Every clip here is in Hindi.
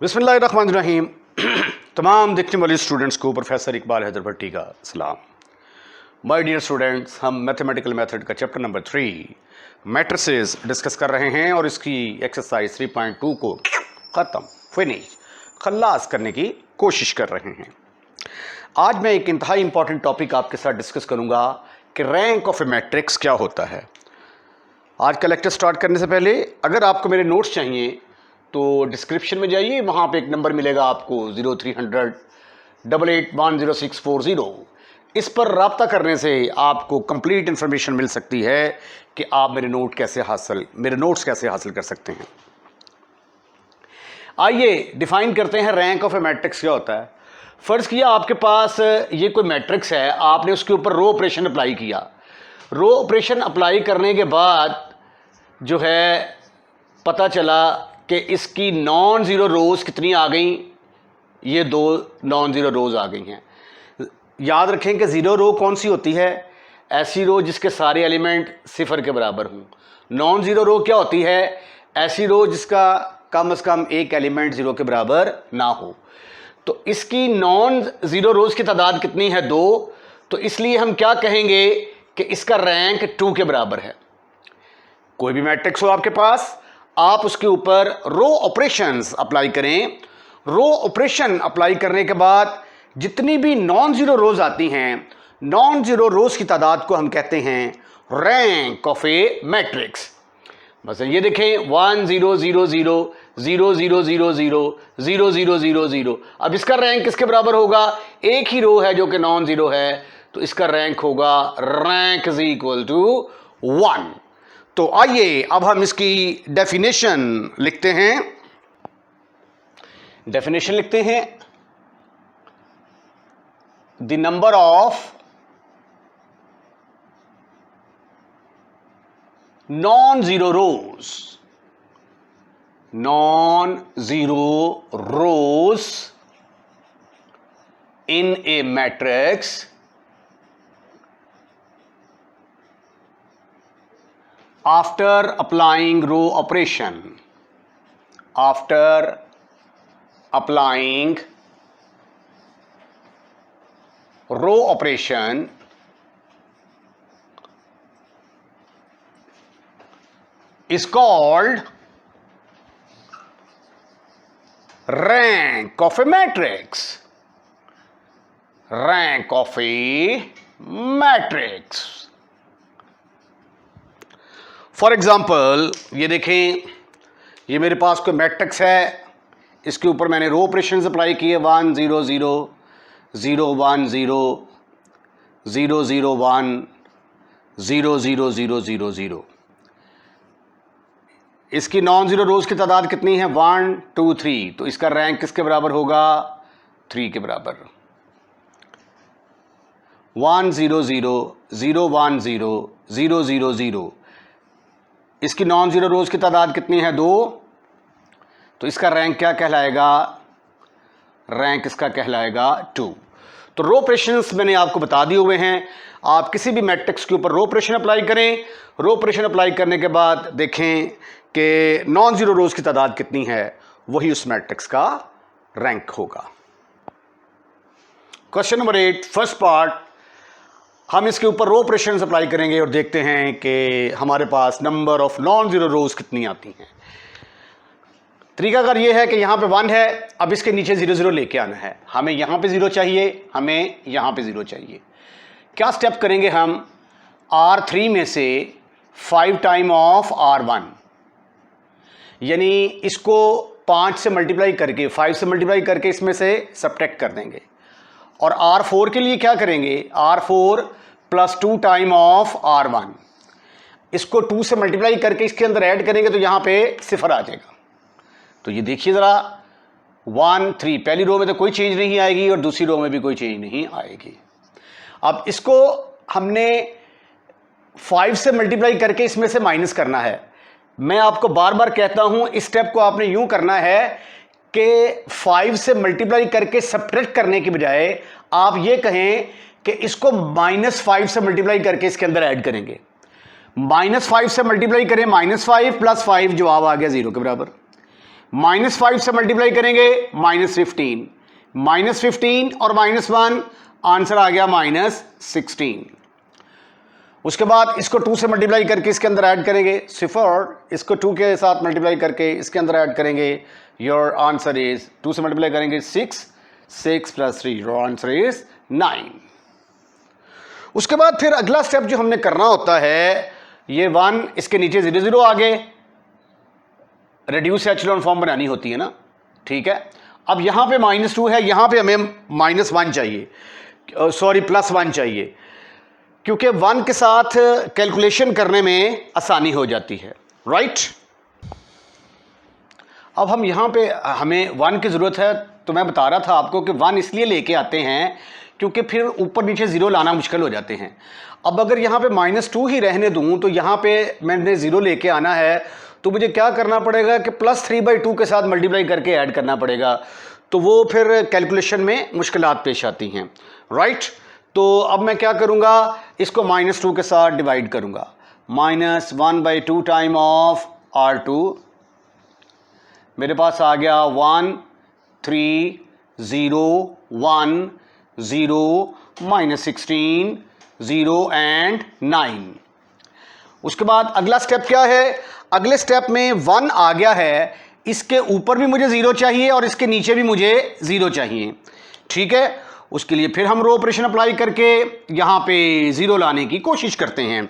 बिस्मिल्लाहिर्रहमानिर्रहीम। तमाम देखने वाले स्टूडेंट्स को प्रोफेसर इकबाल हैदर भट्टी का सलाम। माय डियर स्टूडेंट्स, हम मैथमेटिकल मेथड का चैप्टर नंबर 3 मैट्रिसेस डिस्कस कर रहे हैं और इसकी एक्सरसाइज 3.2 को ख़त्म फिनिश खल्लास करने की कोशिश कर रहे हैं। आज मैं एक इंतहाई इंपॉर्टेंट टॉपिक आपके साथ डिस्कस करूंगा कि रैंक ऑफ ए मैट्रिक्स क्या होता है। आज का लेक्चर स्टार्ट करने से पहले अगर आपको मेरे नोट्स चाहिए तो डिस्क्रिप्शन में जाइए, वहाँ पे एक नंबर मिलेगा आपको 0300 88100640। इस पर रब्ता करने से आपको कंप्लीट इन्फॉर्मेशन मिल सकती है कि आप मेरे नोट्स कैसे हासिल कर सकते हैं। आइए डिफाइन करते हैं रैंक ऑफ ए मैट्रिक्स क्या होता है। फर्ज किया आपके पास ये कोई मैट्रिक्स है, आपने उसके ऊपर रो ऑपरेशन अप्लाई किया। रो ऑपरेशन अप्लाई करने के बाद जो है पता चला कि इसकी नॉन ज़ीरो रोज़ कितनी आ गई, ये 2 नॉन ज़ीरो रोज़ आ गई हैं। याद रखें कि ज़ीरो रो कौन सी होती है? ऐसी रो जिसके सारे एलिमेंट सिफर के बराबर हों। नॉन ज़ीरो रो क्या होती है? ऐसी रो जिसका कम से कम एक एलिमेंट ज़ीरो के बराबर ना हो। तो इसकी नॉन ज़ीरो रोज़ की तादाद कितनी है? 2। तो इसलिए हम क्या कहेंगे कि इसका रैंक 2 के बराबर है। कोई भी मैट्रिक्स हो आपके पास, आप उसके ऊपर रो ऑपरेशंस अप्लाई करें। रो ऑपरेशन अप्लाई करने के बाद जितनी भी नॉन ज़ीरो रोज़ आती हैं, नॉन ज़ीरो रोज़ की तादाद को हम कहते हैं रैंक ऑफ ए मैट्रिक्स। बस ये देखें 1 0 0 0 0 0 0 0 0 0 0 0। अब इसका रैंक किसके बराबर होगा? एक ही रो है जो कि नॉन ज़ीरो है, तो इसका रैंक होगा रैंक इज इक्वल टू 1। तो आइए अब हम इसकी डेफिनेशन लिखते हैं। डेफिनेशन लिखते हैं, the number of non zero rows in a matrix after applying row operation is called rank of a matrix. Rank of a matrix. For example ये देखें, ये मेरे पास कोई मैट्रिक्स है, इसके ऊपर मैंने रो ऑपरेशन अप्लाई किए 1 0 0 0 1 0 0 0 1 0 0 0 0 0। इसकी नॉन ज़ीरो रोज़ की तादाद कितनी है? 1 2 3। तो इसका रैंक किसके बराबर होगा? 3 के बराबर। 1 0 0 0 1 0 0 0 0। इसकी नॉन ज़ीरो रोज़ की तादाद कितनी है? 2। तो इसका रैंक क्या कहलाएगा? रैंक इसका कहलाएगा 2। तो रो ऑपरेशंस मैंने आपको बता दिए हुए हैं। आप किसी भी मैट्रिक्स के ऊपर रो ऑपरेशन अप्लाई करें। रो ऑपरेशन अप्लाई करने के बाद देखें कि नॉन ज़ीरो रोज़ की तादाद कितनी है, वही उस मैट्रिक्स का रैंक होगा। क्वेश्चन नंबर 8 फर्स्ट पार्ट, हम इसके ऊपर रो ऑपरेशन अप्लाई करेंगे और देखते हैं कि हमारे पास number of non zero rows कितनी आती हैं। तरीकाकार ये है कि यहाँ पे 1 है, अब इसके नीचे 0 0 लेके आना है। हमें यहाँ पे 0 चाहिए, हमें यहाँ पे 0 चाहिए। क्या स्टेप करेंगे हम? R3 में से 5 टाइम ऑफ R1, यानी इसको 5 से मल्टीप्लाई करके 5 से मल्टीप्लाई करके इसमें से सब्ट्रैक्ट कर देंगे। और R4 के लिए क्या करेंगे? R4 plus 2 time of R1, इसको 2 से मल्टीप्लाई करके इसके अंदर ऐड करेंगे तो यहाँ पे सिफर आ जाएगा। तो ये देखिए ज़रा 1 3, पहली रो में तो कोई चेंज नहीं आएगी और दूसरी रो में भी कोई चेंज नहीं आएगी। अब इसको हमने 5 से मल्टीप्लाई करके इसमें से माइनस करना है। मैं आपको बार बार कहता हूँ, इस स्टेप को आपने यूँ करना है कि 5 से मल्टीप्लाई करके सब्ट्रैक्ट करने की बजाय आप ये कहें कि इसको -5 से मल्टीप्लाई करके इसके अंदर ऐड करेंगे। -5 से मल्टीप्लाई करें, -5 + 5, जवाब आ गया 0 के बराबर। -5 से मल्टीप्लाई करेंगे -15, -15 और -1, आंसर आ गया -16। उसके बाद इसको 2 से मल्टीप्लाई करके इसके अंदर ऐड करेंगे 0, इसको 2 के साथ मल्टीप्लाई करके इसके अंदर ऐड करेंगे, योर आंसर इज 2 से मल्टीप्लाई करेंगे 6, 6 + 3, योर आंसर इज 9। उसके बाद फिर अगला स्टेप जो हमने करना होता है, ये 1 इसके नीचे 0 0 आ गए, रेड्यूस एचेलॉन फॉर्म बनानी होती है ना, ठीक है। अब यहां पे -2 है, यहां पे हमें -1 चाहिए, सॉरी +1 चाहिए, क्योंकि 1 के साथ कैलकुलेशन करने में आसानी हो जाती है, राइट। अब हम यहां पे हमें 1 की ज़रूरत है, तो मैं बता रहा था आपको कि 1 इसलिए लेके आते हैं क्योंकि फिर ऊपर नीचे 0 लाना मुश्किल हो जाते हैं। अब अगर यहां पे -2 ही रहने दूं तो यहां पे मैंने 0 लेके आना है, तो मुझे क्या करना पड़ेगा कि +3/2 के साथ मल्टीप्लाई करके ऐड करना पड़ेगा, तो वो फिर कैलकुलेशन में मुश्किलात पेश आती हैं, राइट। तो अब मैं क्या करूंगा, इसको -2 के साथ डिवाइड करूंगा, -1/2 टाइम ऑफ R2, मेरे पास आ गया 1 3 0 1 0 -16 0 एंड 9। उसके बाद अगला स्टेप क्या है, अगले स्टेप में 1 आ गया है, इसके ऊपर भी मुझे 0 चाहिए और इसके नीचे भी मुझे 0 चाहिए, ठीक है। उसके लिए फिर हम रो ऑपरेशन अप्लाई करके यहाँ पे 0 लाने की कोशिश करते हैं।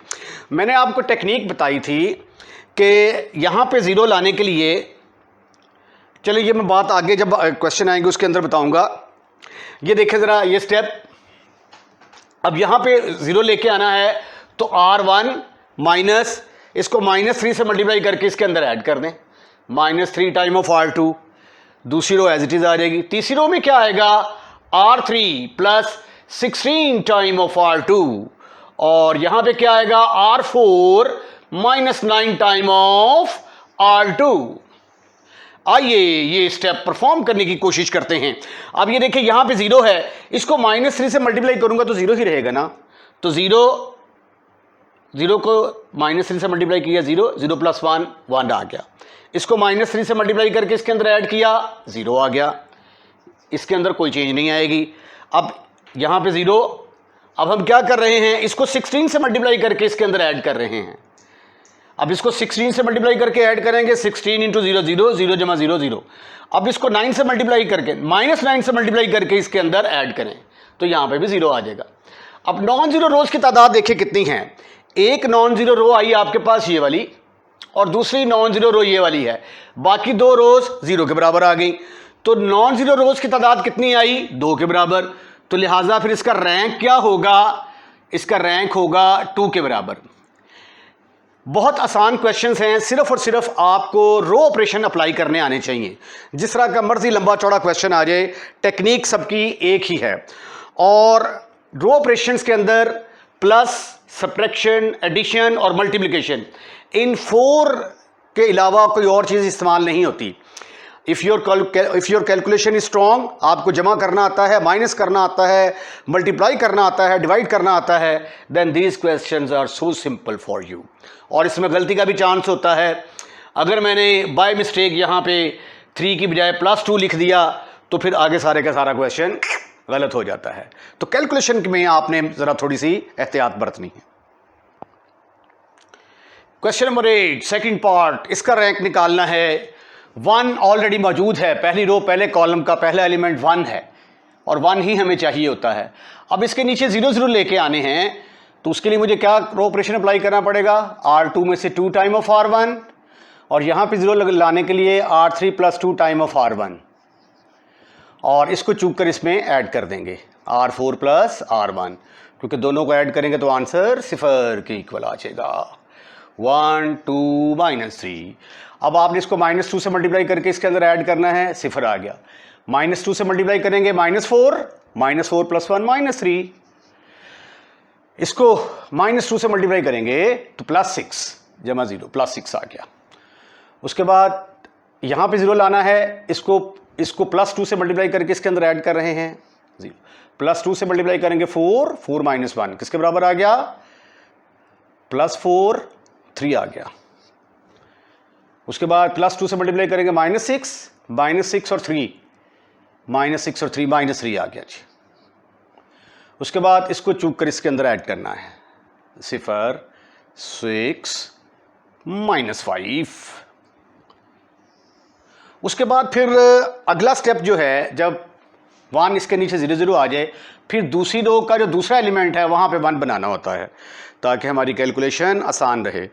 मैंने आपको टेक्निक बताई थी कि यहाँ पे 0 लाने के लिए, चलिए ये मैं बात आगे जब क्वेश्चन आएंगे उसके अंदर बताऊंगा। ये देखें ज़रा ये स्टेप, अब यहाँ पे 0 लेके आना है, तो R1 माइनस इसको -3 से मल्टीप्लाई करके इसके अंदर ऐड कर दें, -3 टाइम ऑफ R2, दूसरी रो एज इट इज़ आ जाएगी। तीसरी रो में क्या आएगा, R3 + 16 टाइम ऑफ R2, और यहां पे क्या आएगा, R4 - 9 टाइम ऑफ R2। आइए ये स्टेप परफॉर्म करने की कोशिश करते हैं। अब ये देखिए यहां पे 0 है, इसको -3 से मल्टीप्लाई करूंगा तो 0 ही रहेगा ना, तो 0 को -3 से मल्टीप्लाई किया 0 0 + 1 1 आ गया, इसको -3 से मल्टीप्लाई करके इसके अंदर ऐड किया 0 आ गया, इसके अंदर कोई चेंज नहीं आएगी। अब यहाँ पे 0, अब हम क्या कर रहे हैं, इसको 16 से मल्टीप्लाई करके इसके अंदर ऐड कर रहे हैं। अब इसको 16 से मल्टीप्लाई करके ऐड करेंगे, 16 × 0 0 0 × 0 0। अब इसको 9 से मल्टीप्लाई करके -9 से मल्टीप्लाई करके इसके अंदर ऐड करें, तो यहाँ पे भी 0 आ जाएगा। अब नॉन ज़ीरो रोज की तादाद देखिए कितनी है, एक नॉन ज़ीरो रो आई आपके पास ये वाली, और दूसरी नॉन ज़ीरो रो ये वाली है, बाकी 2 रोज 0 के बराबर आ गई। तो नॉन ज़ीरो रोज की तादाद कितनी आई, 2 के बराबर, तो लिहाजा फिर इसका रैंक क्या होगा, इसका रैंक होगा 2 के बराबर। बहुत आसान क्वेश्चंस हैं, सिर्फ और सिर्फ आपको रो ऑपरेशन अप्लाई करने आने चाहिए। जिस तरह का मर्जी लंबा चौड़ा क्वेश्चन आ जाए, टेक्निक सबकी एक ही है। और रो ऑपरेशंस के अंदर प्लस, सब्ट्रैक्शन, एडिशन और मल्टीप्लिकेशन, इन 4 के अलावा कोई और चीज़ इस्तेमाल नहीं होती। If your calculation is strong, आपको जमा करना आता है, माइनस करना आता है, मल्टीप्लाई करना आता है, डिवाइड करना आता है, then these questions are so simple for you. और इसमें गलती का भी चांस होता है, अगर मैंने बाय मिस्टेक यहाँ पे 3 की बजाय +2 लिख दिया तो फिर आगे सारे का सारा क्वेश्चन गलत हो जाता है। तो कैलकुलेशन में आपने ज़रा थोड़ी सी एहतियात बरतनी है। क्वेश्चन नंबर 8 सेकंड पार्ट, इसका रैंक निकालना है। 1 ऑलरेडी मौजूद है, पहली रो पहले कॉलम का पहला एलिमेंट 1 है और 1 ही हमें चाहिए होता है। अब इसके नीचे 0 0 लेके आने हैं, तो उसके लिए मुझे क्या रो ऑपरेशन अप्लाई करना पड़ेगा, R2 में से 2 टाइम ऑफ R1, और यहाँ पे 0 लाने के लिए R3 + 2 टाइम ऑफ R1, और इसको चूक कर इसमें ऐड कर देंगे R4 + R1, क्योंकि दोनों को ऐड करेंगे तो आंसर 0 के इक्वल आ जाएगा। 1 2 -3। अब आपने इसको -2 से मल्टीप्लाई करके इसके अंदर ऐड करना है, 0 आ गया। -2 से मल्टीप्लाई करेंगे -4 + 1 -3, इसको -2 से मल्टीप्लाई करेंगे तो +6 जमा 0 +6 आ गया। उसके बाद यहाँ पे 0 लाना है, इसको +2 से मल्टीप्लाई करके इसके अंदर ऐड कर रहे हैं 0, +2 से मल्टीप्लाई करेंगे 4 -1 किसके बराबर आ गया, +4 3 आ गया। उसके बाद +2 से मल्टीप्लाई करेंगे -6 और 3, -6 और 3 -3 आ गया जी। उसके बाद इसको चूक कर इसके अंदर ऐड करना है, 0 6 -5। उसके बाद फिर अगला स्टेप जो है, जब 1 इसके नीचे 0 0 आ जाए, फिर दूसरी रो का जो दूसरा एलिमेंट है वहाँ पे 1 बनाना होता है ताकि हमारी कैलकुलेशन आसान रहे।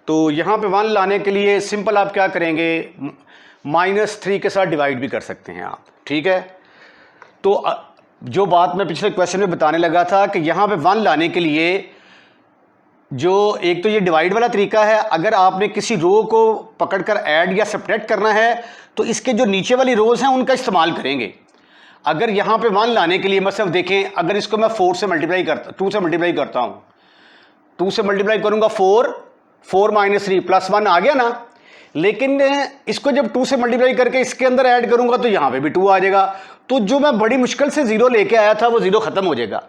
तो यहाँ पे 1 लाने के लिए सिंपल आप क्या करेंगे, -3 के साथ डिवाइड भी कर सकते हैं आप, ठीक है। तो जो बात मैं पिछले क्वेश्चन में बताने लगा था कि यहाँ पे 1 लाने के लिए जो एक तो ये डिवाइड वाला तरीका है, अगर आपने किसी रो को पकड़कर ऐड या सब्ट्रैक्ट करना है तो इसके जो नीचे वाली रोज हैं उनका इस्तेमाल करेंगे। अगर यहाँ पे 1 लाने के लिए मतलब देखें, अगर इसको मैं 2 से मल्टीप्लाई करता हूँ, 2 से मल्टीप्लाई करूँगा 4 -3 +1 आ गया ना। लेकिन इसको जब 2 से मल्टीप्लाई करके इसके अंदर ऐड करूँगा तो यहाँ पे भी 2 आ जाएगा। तो जो मैं बड़ी मुश्किल से 0 लेके आया था वो 0 ख़त्म हो जाएगा।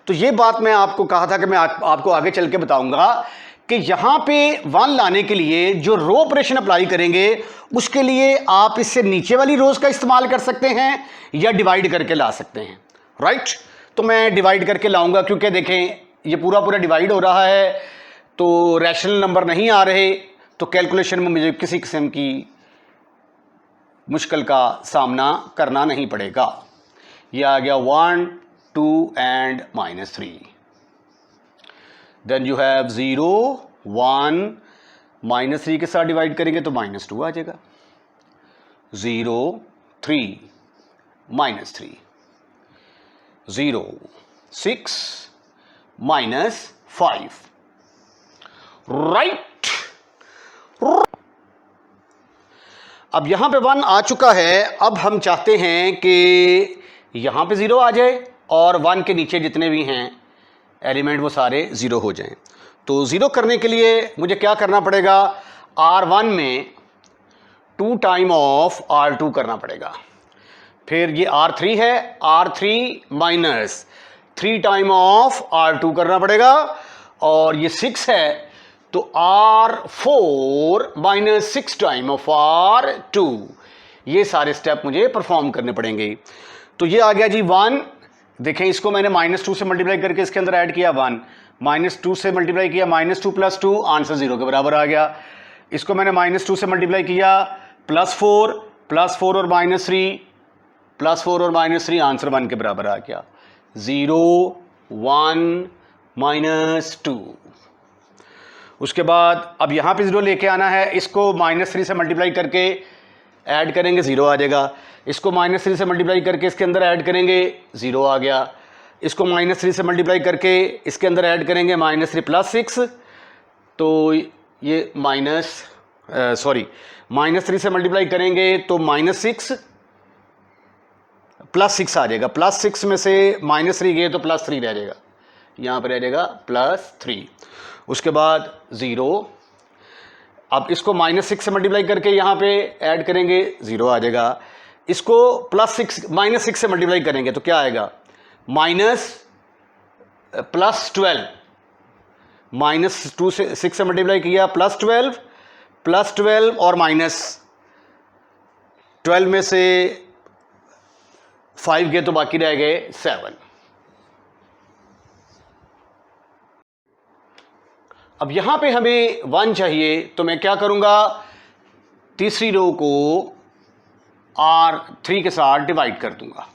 तो ये बात मैं आपको कहा था कि मैं आपको आगे चल के बताऊँगा कि यहाँ पे 1 लाने के लिए जो रो ऑपरेशन अप्लाई करेंगे उसके लिए आप इससे नीचे वाली रोज का इस्तेमाल कर सकते हैं या डिवाइड करके ला सकते हैं, राइट। तो मैं डिवाइड करके लाऊंगा क्योंकि देखें ये पूरा डिवाइड हो रहा है तो रैशनल नंबर नहीं आ रहे, तो कैलकुलेशन में मुझे किसी किस्म की मुश्किल का सामना करना नहीं पड़ेगा। ये आ गया 1 2 एंड -3। देन यू हैव 0 1, -3 के साथ डिवाइड करेंगे तो -2 आ जाएगा, 0 3 -3, 0 6 -5, राइट। अब यहां पे 1 आ चुका है। अब हम चाहते हैं कि यहां पे 0 आ जाए और 1 के नीचे जितने भी हैं एलिमेंट वो सारे 0 हो जाएं। तो 0 करने के लिए मुझे क्या करना पड़ेगा, R1 में 2 टाइम ऑफ R2 करना पड़ेगा। फिर ये R3 है, R3 minus 3 time of R2 करना पड़ेगा। और ये 6 है तो R4 minus 6 time of R2। ये सारे स्टेप मुझे परफॉर्म करने पड़ेंगे। तो ये आ गया जी 1। देखें इसको मैंने -2 से मल्टीप्लाई करके इसके अंदर ऐड किया 1, -2 से मल्टीप्लाई किया -2 + 2, आंसर 0 के बराबर आ गया। इसको मैंने -2 से मल्टीप्लाई किया +4 और -3, +4 और -3, आंसर 1 के बराबर आ गया। 0 1 -2। उसके बाद अब यहाँ पे 0 लेके आना है, इसको -3 से मल्टीप्लाई करके ऐड करेंगे 0 आ जाएगा। इसको -3 से मल्टीप्लाई करके इसके अंदर ऐड करेंगे 0 आ गया। इसको -3 से मल्टीप्लाई करके इसके अंदर ऐड करेंगे -3 + 6, तो ये -3 से मल्टीप्लाई करेंगे तो -6 + 6 आ जाएगा। +6 में से -3 गए तो +3 रह जाएगा, यहाँ पर रह जाएगा +3। उसके बाद 0। अब इसको -6 से मल्टीप्लाई करके यहाँ पे ऐड करेंगे 0 आ जाएगा। इसको -6 से मल्टीप्लाई करेंगे तो क्या आएगा, -+12, -2 से 6 से मल्टीप्लाई किया +12 और -12 में से 5 गए तो बाकी रह गए 7। अब यहां पे हमें 1 चाहिए तो मैं क्या करूंगा, तीसरी रो को R3 के साथ डिवाइड कर दूंगा।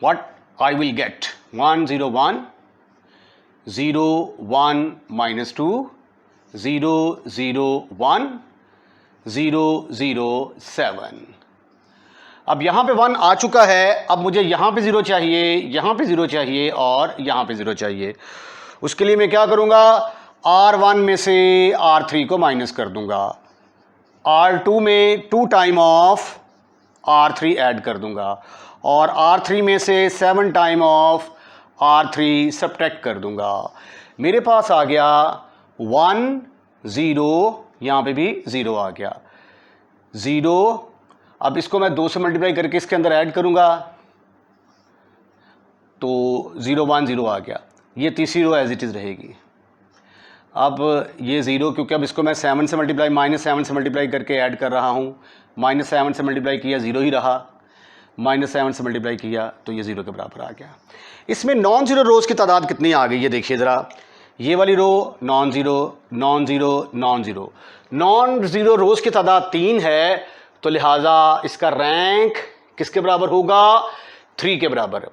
What I will get 1 0 1 0 1 -2 0 0 1 0 0 7। अब यहां पे 1 आ चुका है। अब मुझे यहां पे 0 चाहिए, यहां पे 0 चाहिए और यहां पे 0 चाहिए। उसके लिए मैं क्या करूंगा, R1 में से R3 को माइनस कर दूंगा, R2 में 2 टाइम ऑफ R3 ऐड कर दूंगा और R3 में से 7 टाइम ऑफ R3 सब्ट्रैक्ट कर दूंगा। मेरे पास आ गया 1 0, यहाँ पे भी 0 आ गया 0। अब इसको मैं 2 से मल्टीप्लाई करके इसके अंदर ऐड करूंगा तो 0 1 0 आ गया। ये तीसरी रो एज इट इज़ रहेगी। अब ये 0, क्योंकि अब इसको मैं 7 से मल्टीप्लाई -7 से मल्टीप्लाई करके ऐड कर रहा हूँ। -7 से मल्टीप्लाई किया 0 ही रहा, -7 से मल्टीप्लाई किया तो ये 0 के बराबर आ गया। इसमें नॉन ज़ीरो रोज़ की तादाद कितनी आ गई ये देखिए ज़रा। ये वाली row non zero, non zero, non zero, non zero rows की तादाद 3 है, तो लिहाजा इसका रैंक किसके बराबर होगा? 3 के बराबर।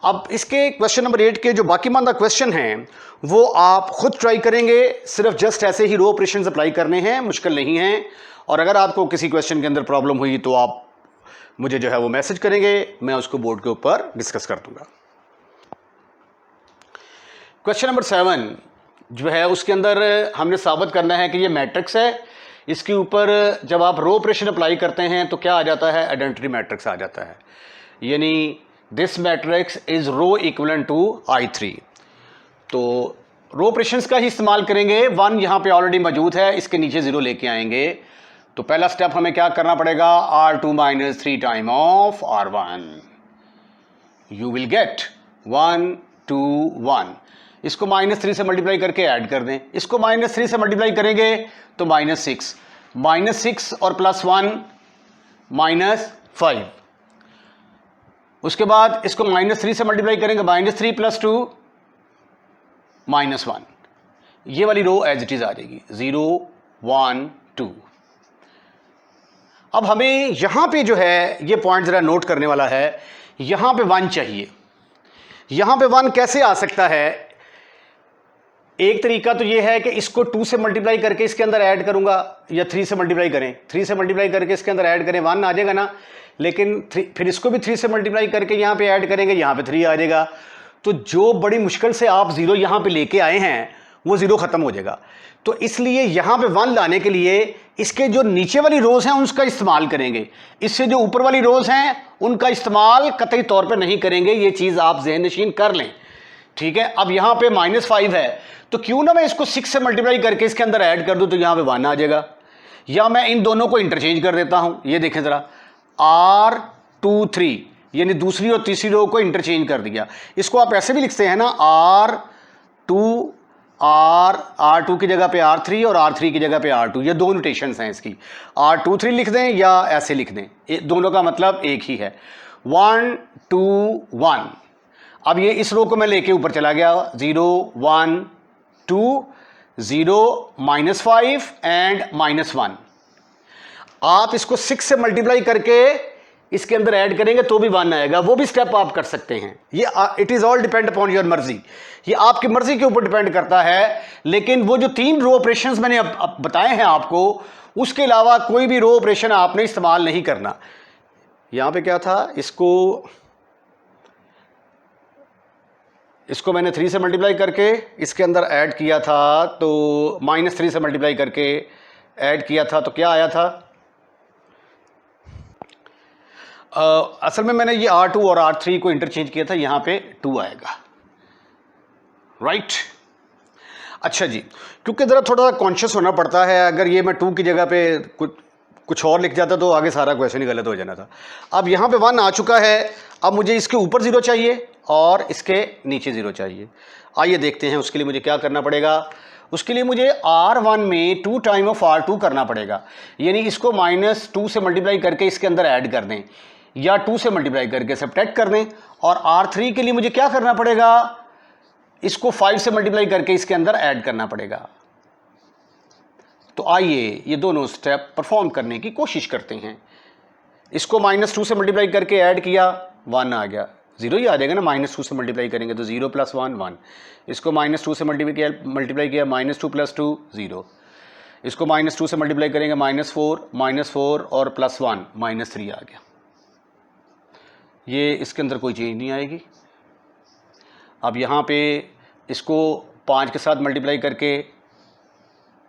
अब इसके क्वेश्चन नंबर 8 के जो बाकी मानदा क्वेश्चन हैं वो आप खुद ट्राई करेंगे, सिर्फ जस्ट ऐसे ही रो ऑपरेशंस अप्लाई करने हैं, मुश्किल नहीं है। और अगर आपको किसी क्वेश्चन के अंदर प्रॉब्लम हुई तो आप मुझे जो है वो मैसेज करेंगे, मैं उसको बोर्ड के ऊपर डिस्कस कर दूंगा। क्वेश्चन नंबर 7 जो है उसके अंदर हमने साबित करना है कि ये मैट्रिक्स है। इसके ऊपर जब आप रो ऑपरेशन अप्लाई करते हैं तो क्या आ जाता है? आइडेंटिटी मैट्रिक्स आ जाता है, यानी this matrix is row equivalent to I3। तो रो ऑपरेशंस का ही इस्तेमाल करेंगे। 1 यहाँ पे ऑलरेडी मौजूद है, इसके नीचे 0 लेके आएंगे। तो पहला स्टेप हमें क्या करना पड़ेगा? R2 - 3 time of R1, you will get 1 2 1। इसको -3 से मल्टीप्लाई करके ऐड कर दें। इसको -3 से मल्टीप्लाई करेंगे तो -6, -6 और +1 -5। उसके बाद इसको -3 से मल्टीप्लाई करेंगे, -3 + 2 -1। ये वाली रो एज इट इज आ जाएगी 0 1 2। अब हमें यहां पे जो है ये पॉइंट जरा नोट करने वाला है, यहां पे 1 चाहिए। यहां पे 1 कैसे आ सकता है? एक तरीका तो ये है कि इसको 2 से मल्टीप्लाई करके इसके अंदर ऐड करूंगा, या 3 से मल्टीप्लाई करें, 3 से मल्टीप्लाई करके इसके अंदर ऐड करें, 1 आ जाएगा ना। लेकिन फिर इसको भी 3 से मल्टीप्लाई करके यहाँ पे ऐड करेंगे, यहाँ पे 3 आ जाएगा। तो जो बड़ी मुश्किल से आप 0 यहाँ पे लेके आए हैं वो 0 खत्म हो जाएगा। तो इसलिए यहाँ पे 1 लाने के लिए इसके जो नीचे वाली रोज हैं उसका इस्तेमाल करेंगे, इससे जो ऊपर वाली रोज हैं उनका इस्तेमाल कतई तौर पर नहीं करेंगे। ये चीज़ आप ज़हन नशीन कर लें, ठीक है। अब यहाँ पे -5 है, तो क्यों ना मैं इसको 6 से मल्टीप्लाई करके इसके अंदर ऐड कर दूं, तो यहाँ पे 1 आ जाएगा। या मैं इन दोनों को इंटरचेंज कर देता हूं। ये देखें ज़रा, R2 3 यानी दूसरी और तीसरी रो को इंटरचेंज कर दिया। इसको आप ऐसे भी लिखते हैं ना, R2 की जगह पे R3 और R3 की जगह पे R2, ये दो नोटेशंस हैं इसकी। R2 3 लिख दें या ऐसे लिख दें, दोनों का मतलब एक ही है। 1 2 1। अब ये इस रो को मैं लेके ऊपर चला गया, 0 1 2 0 -5 एंड -1। आप इसको 6 से मल्टीप्लाई करके इसके अंदर ऐड करेंगे तो भी 1 आएगा, वो भी स्टेप आप कर सकते हैं। ये it is all depend upon your मर्जी, ये आपकी मर्जी के ऊपर डिपेंड करता है। लेकिन वो जो 3 रो ऑपरेशंस मैंने अब बताए हैं आपको, उसके अलावा कोई भी रो ऑपरेशन आपने इस्तेमाल नहीं करना। यहां पे क्या था, इसको मैंने 3 से मल्टीप्लाई करके इसके अंदर ऐड किया था, तो -3 से मल्टीप्लाई करके ऐड किया था, तो क्या आया था? असल में मैंने ये R2 और R3 को इंटरचेंज किया था, यहाँ पे 2 आएगा, राइट। अच्छा जी, क्योंकि ज़रा थोड़ा सा कॉन्शियस होना पड़ता है। अगर ये मैं 2 की जगह पे कुछ और लिख जाता तो आगे सारा क्वेश्चन ही गलत हो जाना था। अब यहाँ पे 1 आ चुका है, अब मुझे इसके ऊपर 0 चाहिए और इसके नीचे 0 चाहिए। आइए देखते हैं उसके लिए मुझे क्या करना पड़ेगा। उसके लिए मुझे R1 में 2 टाइम ऑफ R2 करना पड़ेगा, यानी इसको -2 से मल्टीप्लाई करके इसके अंदर ऐड कर दें, या 2 से मल्टीप्लाई करके सब्ट्रैक्ट कर दें। और R3 के लिए मुझे क्या करना पड़ेगा, इसको 5 से मल्टीप्लाई करके इसके अंदर ऐड करना पड़ेगा। तो आइए ये दोनों स्टेप परफॉर्म करने की कोशिश करते हैं। इसको -2 से मल्टीप्लाई करके ऐड किया, 1 आ गया, 0 ही आ जाएगा ना, -2 से मल्टीप्लाई करेंगे तो 0 + 1 1। इसको -2 से मल्टीप्लाई किया, -2 + 2 0। इसको -2 से मल्टीप्लाई करेंगे, -4 और +1 -3 आ गया। ये इसके अंदर कोई चेंज नहीं आएगी। अब यहाँ पे इसको 5 के साथ मल्टीप्लाई करके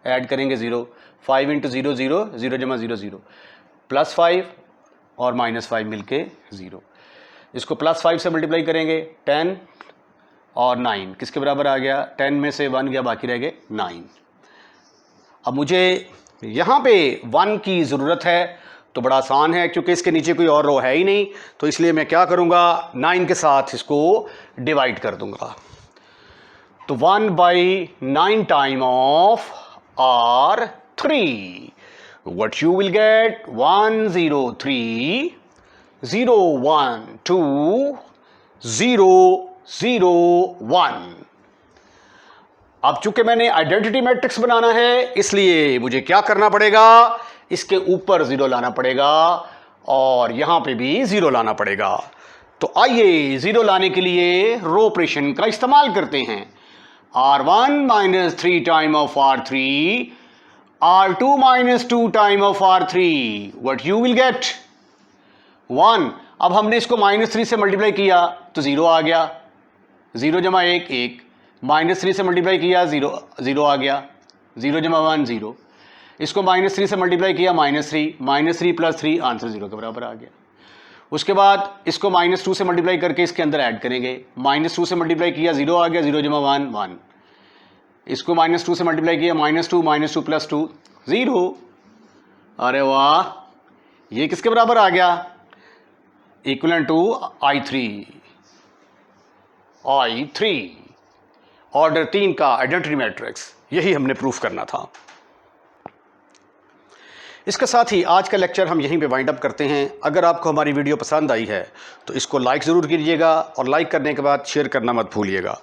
ऐड करेंगे 0, 5 × 0 0, 0 × 0 0, +5 और -5 मिलके 0। इसको +5 से मल्टीप्लाई करेंगे, 10 और 9 किसके बराबर आ गया, 10 में से 1 गया, बाकी रह गए 9। अब मुझे यहाँ पे 1 की ज़रूरत है, तो बड़ा आसान है, क्योंकि इसके नीचे कोई और रो है ही नहीं, तो इसलिए मैं क्या करूँगा, 9 के साथ इसको डिवाइड कर दूँगा। तो 1/9 time of R3, what you will get 103,012,001। अब चूंकि मैंने आइडेंटिटी मैट्रिक्स बनाना है इसलिए मुझे क्या करना पड़ेगा, इसके ऊपर 0 लाना पड़ेगा और यहां पे भी 0 लाना पड़ेगा। तो आइए 0 लाने के लिए रो ऑपरेशन का इस्तेमाल करते हैं। R1 - 3 time of R3, R2 - 2 time of R3, what you will get 1। अब हमने इसको -3 से मल्टीप्लाई किया तो 0 आ गया, 0 जमा 1 1, -3 से मल्टीप्लाई किया 0 0 आ गया, 0 जमा 1 0, इसको -3 से मल्टीप्लाई किया -3 + 3 आंसर 0 के बराबर आ गया। उसके बाद इसको -2 से मल्टीप्लाई करके इसके अंदर ऐड करेंगे, -2 से मल्टीप्लाई किया 0 आ गया, 0 जमा 1 1, इसको -2 से मल्टीप्लाई किया -2 + 2 0। अरे वाह, ये किसके बराबर आ गया, इक्वलेंट टू I3 ऑर्डर 3 का आइडेंटिटी मैट्रिक्स। यही हमने प्रूफ करना था। इसके साथ ही आज का लेक्चर हम यहीं पे वाइंड अप करते हैं। अगर आपको हमारी वीडियो पसंद आई है तो इसको लाइक ज़रूर कीजिएगा और लाइक करने के बाद शेयर करना मत भूलिएगा।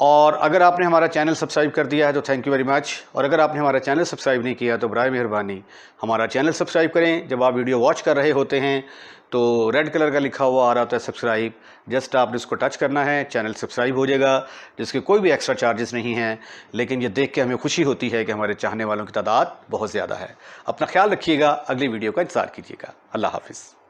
और अगर आपने हमारा चैनल सब्सक्राइब कर दिया है तो थैंक यू वेरी मच। और अगर आपने हमारा चैनल सब्सक्राइब नहीं किया तो बराए मेहरबानी हमारा चैनल सब्सक्राइब करें। जब आप वीडियो वॉच कर रहे होते हैं तो रेड कलर का लिखा हुआ आ रहा होता है सब्सक्राइब, जस्ट आपने इसको टच करना है, चैनल सब्सक्राइब हो जाएगा, जिसके कोई भी एक्स्ट्रा चार्जेस नहीं हैं। लेकिन ये देख के हमें खुशी होती है कि हमारे चाहने वालों की तादाद बहुत ज़्यादा है। अपना ख्याल रखिएगा, अगली वीडियो का इंतज़ार कीजिएगा। अल्लाह हाफिज़।